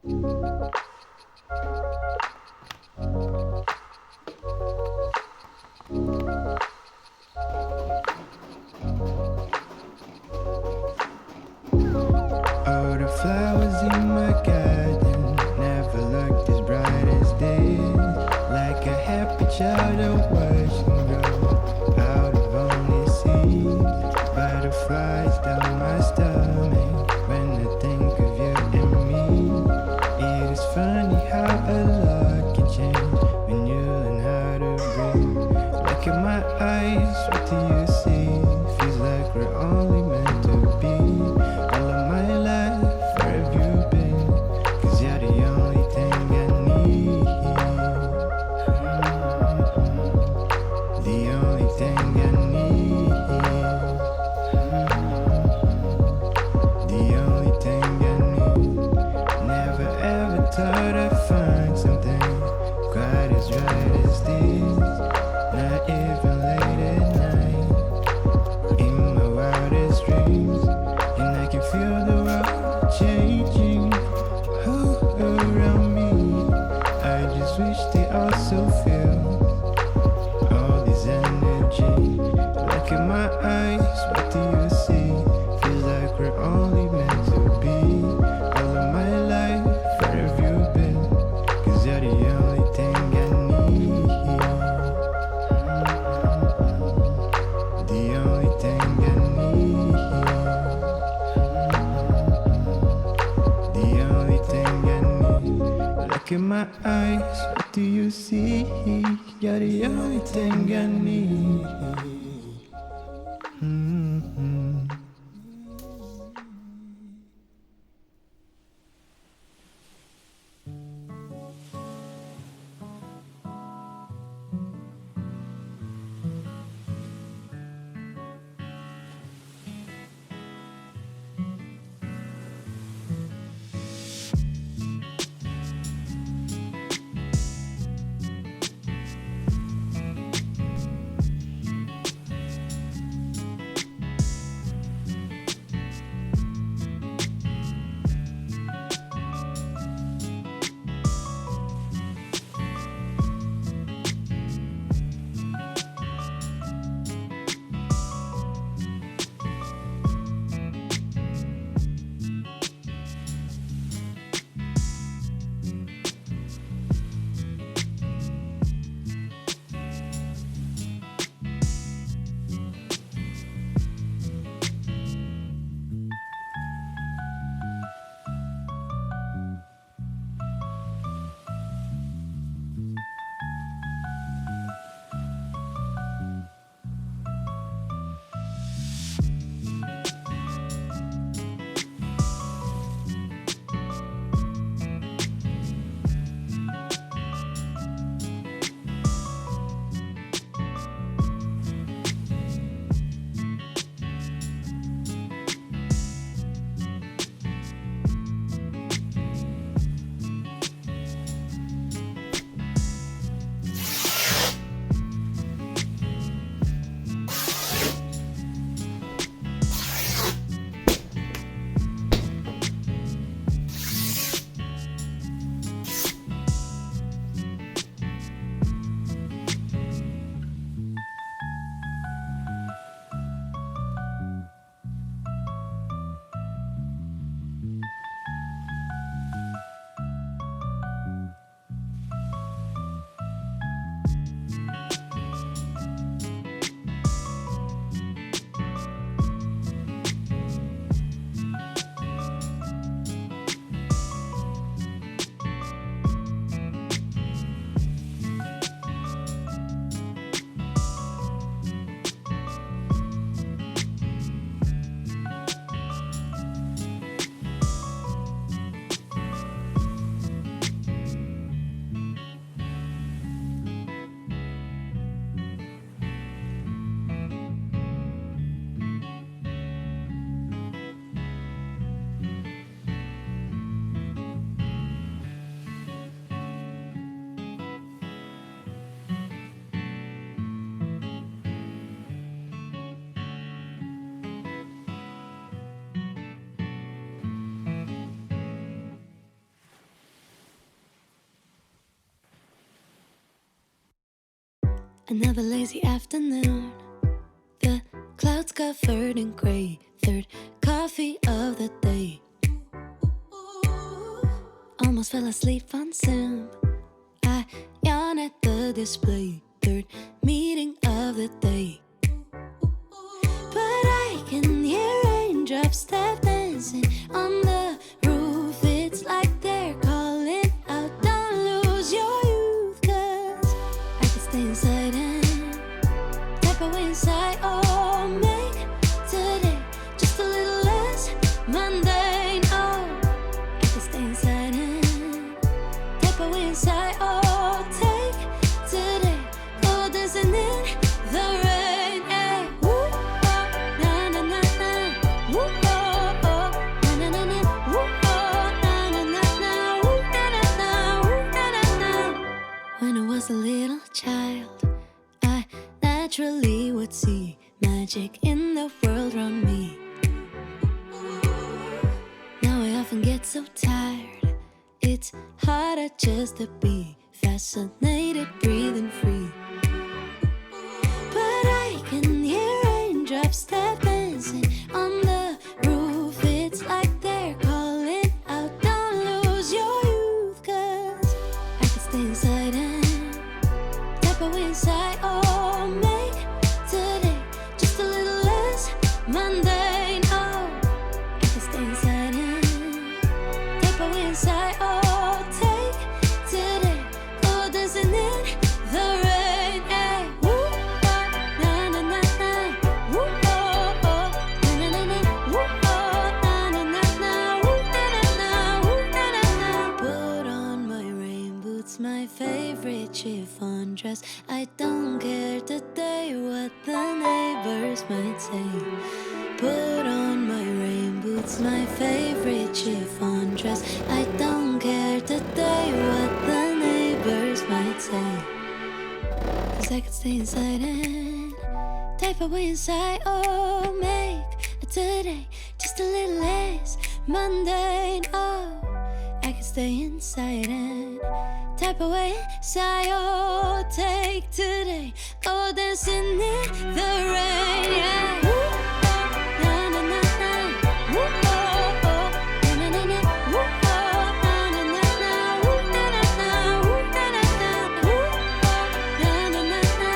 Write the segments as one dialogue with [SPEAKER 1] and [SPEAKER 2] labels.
[SPEAKER 1] All the flowers in my garden never looked as bright as this. Like a happy child I watched them grow out of only seeds. Butterflies down my stomach when I think of you and me. It is funny how a lot can change when you learn how to breathe. Look at my eyes, what do you see? Feels like we're only meant to be. All of my life, where have you been? 'Cause you're the only thing I need. The only thing I need. The only thing I need. Never ever thought I'd find something quite as right as this. Not even late at night, in my wildest dreams. And I can feel the world changing around me. I just wish they also feel all this energy. Look at my eyes, what do you see? Feels like we're only meant to be. All of my life, where have you been? 'Cause you're the only thing I need. The only thing I need. The only thing I need. Look at my eyes, what do you see? You're the only thing I need.
[SPEAKER 2] Another lazy afternoon. The clouds covered in gray. Third coffee of the day. Almost fell asleep on Zoom. I yawn at the display. Third meeting of the day. But I can hear raindrops tap dancing on the roof. It's like they're calling out, don't lose your youth. Cause I can stay inside and tap away inside. Oh, make today just a little less mundane. Oh, I can stay inside and tap away inside. Oh, take today, go dancing in the rain. Hey, woo, oh, na na na na. Woo, oh, oh, na na na na. Woo, oh, na na na na. Woo, na na na. Woo, na na na. When I was a little child, I naturally would see magic in the world around me. Now I often get so tired. It's harder just to be fascinated, breathing free. But I can hear raindrops tap dancing on the roof. It's like they're calling out, don't lose your youth. Cause I can stay inside and tap away inside. Oh, make today just a little less mundane. Oh, I can stay inside and tap away inside. Oh, take today, go dancing in the rain. Hey, woo, oh, na na na na. Woo, oh, oh, na na na na. Woo, oh, na na na na. Woo, na na na. Woo, na na na. Put on my rain boots, my favorite chiffon dress. I don't care today what the neighbors might say. Put on my rain boots, my favorite chiffon dress. I don't care today what the neighbors might say. Cause I could stay inside and type away inside. Oh, make today just a little less mundane. Oh, I can stay inside and type away inside. Oh, take today, go dancing in the rain. Yeah. Woo, oh, na na na na. Woo, oh, oh, na na na na. Woo, oh, na na na na. Woo, na na na. Woo, na na na. Woo, oh, na na na na.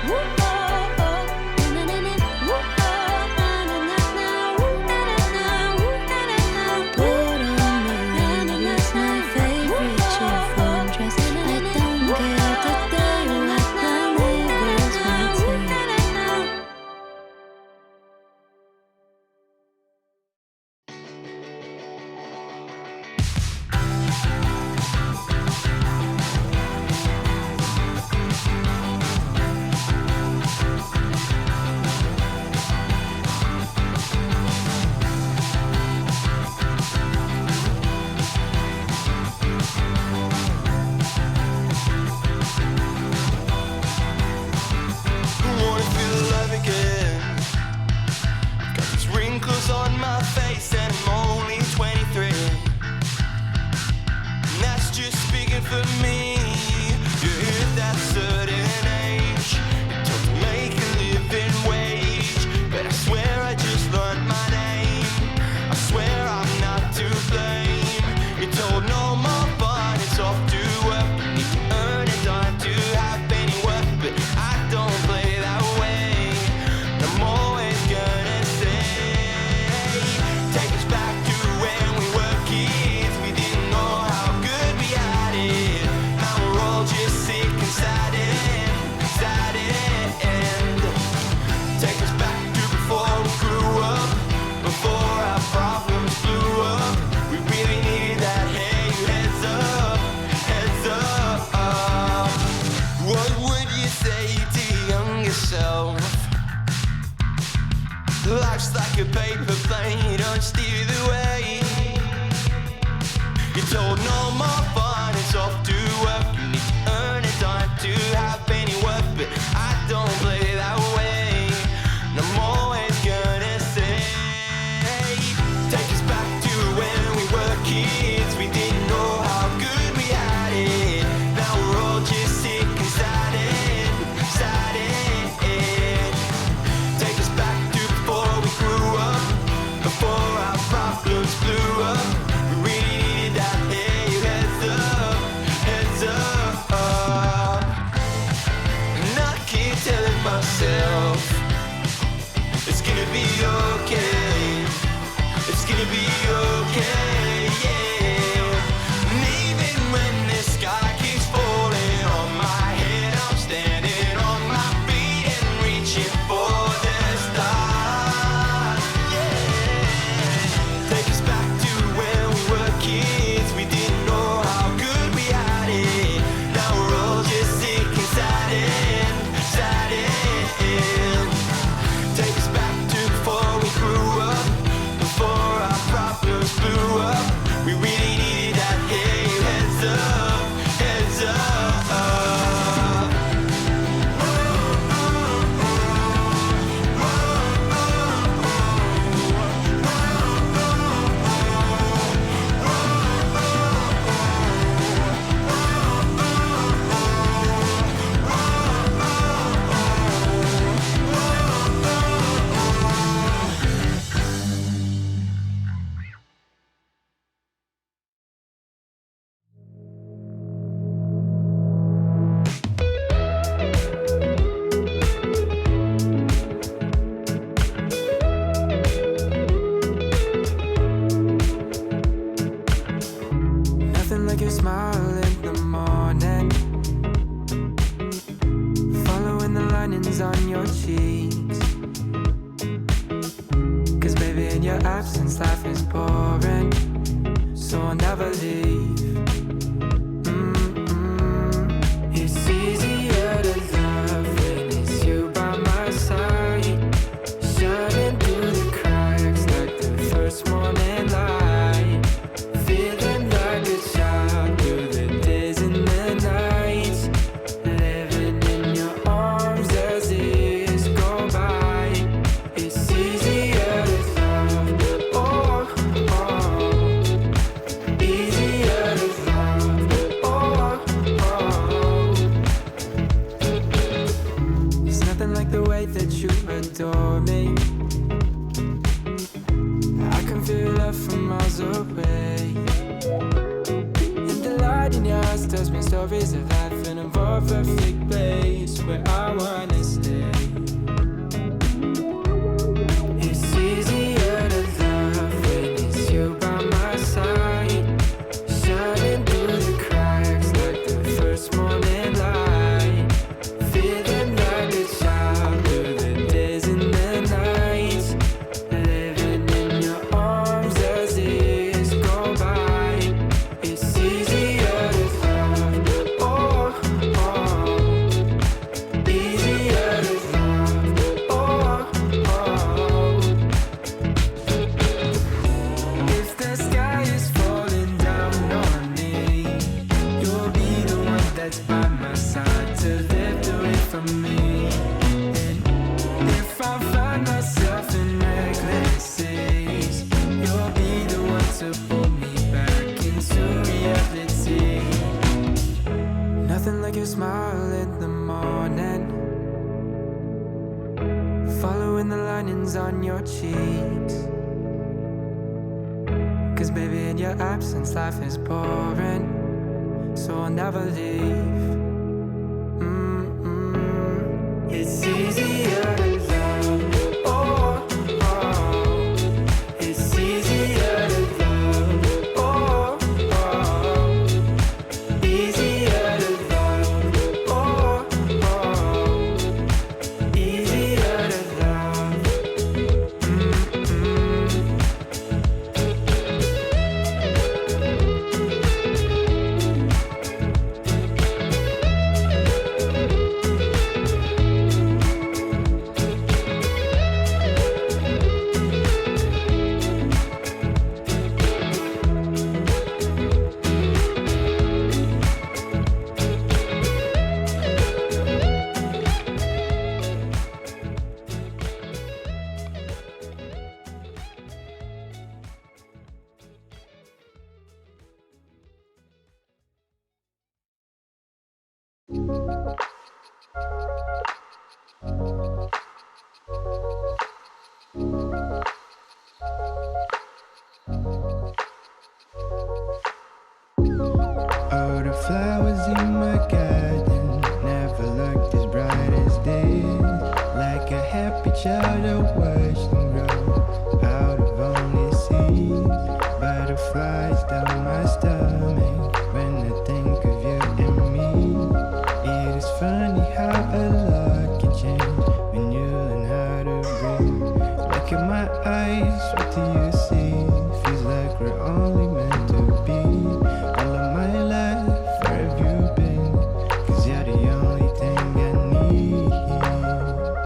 [SPEAKER 2] Woo, oh, oh, na na na na. Woo, oh, na na na na. Woo, na na na. Woo, na na na. Put on my rain boots, my favorite chiffon dress. I don't care today what the neighbors might say.
[SPEAKER 3] I wanna feel alive again. Got these wrinkles on my face and I'm only 23. And that's just speaking for me. You hit that certain age, you're told to make a living wage. But I swear I just learned my name. I swear I'm not to blame. You're told no more fun, it's off to work. You need to earn a dime to have any worth. But I don't play that way. I'm always gonna say, take us back to when we were kids. We didn't know how good we had it. Now we're all just sick and sad and take us back to before we grew up, before our problems blew up. We really needed that, hey, heads up, heads up. What would you say to your younger self? Life's like a paper plane, don't steer the way. You're told no more fun, it's off to work. You need to earn a dime to have any work. But I don't play that way. And I'm always gonna say, take us back to when we were kids. We didn't know how good we had it. Now we're all just sick and sad.
[SPEAKER 4] like your smile in the morning, following the linings on your cheeks. Cause baby, in your absence, life is boring, so I'll never leave. It's easier to love when it's you by my side, shining through the cracks like the first morning light, feeling like a child through the days and the nights, living in your arms as the years go by. It's easier to love, oh, oh, easier to love, oh, oh. It's nothing like the way that you adore me. I can feel love from miles away, and the light in your eyes tells me stories of life in a more perfect place where I wanna stay. It's easier to love when it's you by my side, shining through the cracks like the first morning light, feeling like a child through the days and the nights, living in your arms as the years go by. It's easier to love, oh, oh, easier to love, oh, oh. If the sky is falling down on me, you'll be the one that's by my side to lift away from me. And if I find myself in reckless days, you'll be the one to pull me back into reality. Nothing like your smile in the morning, following the linings on your cheeks. Cause baby, in your absence, life is boring, so I'll never leave. It's easier to love, oh, oh. It's easier to love, oh, oh. Easier to love, oh, oh. Easier to love.
[SPEAKER 1] All the flowers in my garden never looked as bright as this. Like a happy child, I watched them grow out of only seeds. Butterflies down my stomach when I think of you and me. It is funny how a lot can change when you learn how to breathe. Look at my eyes, what do you see?